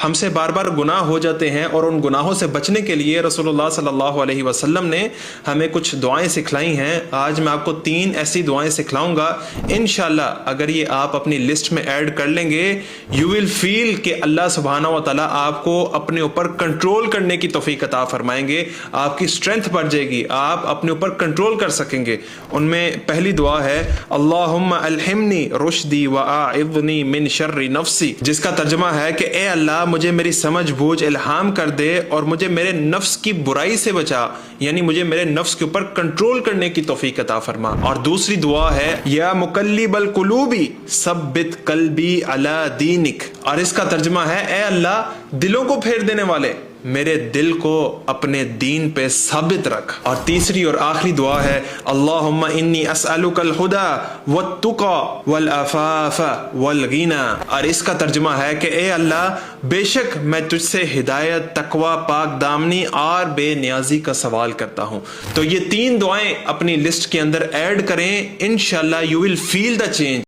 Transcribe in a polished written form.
ہم سے بار بار گناہ ہو جاتے ہیں، اور ان گناہوں سے بچنے کے لیے رسول اللہ صلی اللہ علیہ وسلم نے ہمیں کچھ دعائیں سکھلائی ہیں۔ آج میں آپ کو 3 ایسی دعائیں سکھلاؤں گا، انشاءاللہ اگر یہ آپ اپنی لسٹ میں ایڈ کر لیں گے، یو ول فیل کہ اللہ سبحانہ و تعالیٰ آپ کو اپنے اوپر کنٹرول کرنے کی توفیق عطا فرمائیں گے، آپ کی اسٹرینتھ بڑھ جائے گی، آپ اپنے اوپر کنٹرول کر سکیں گے۔ ان میں پہلی دعا ہے اللہم الہمنی رشدی واعذنی من شر نفسی، جس کا ترجمہ ہے کہ اے اللہ مجھے میری سمجھ بوجھ الہام کر دے اور مجھے میرے نفس کی برائی سے بچا، یعنی مجھے میرے نفس کے اوپر کنٹرول کرنے کی توفیق عطا فرما۔ اور دوسری دعا ہے یا مقلب القلوب ثبت قلبی علی دینک، اور اس کا ترجمہ ہے اے اللہ دلوں کو پھیر دینے والے، میرے دل کو اپنے دین پہ ثابت رکھ۔ اور تیسری اور آخری دعا ہے اللہم انی اسألک الہدی والتقی والعفاف والغنی، اور اس کا ترجمہ ہے کہ اے اللہ بے شک میں تجھ سے ہدایت، تقوی، پاک دامنی اور بے نیازی کا سوال کرتا ہوں۔ تو یہ 3 دعائیں اپنی لسٹ کے اندر ایڈ کریں، انشاءاللہ you will feel the change.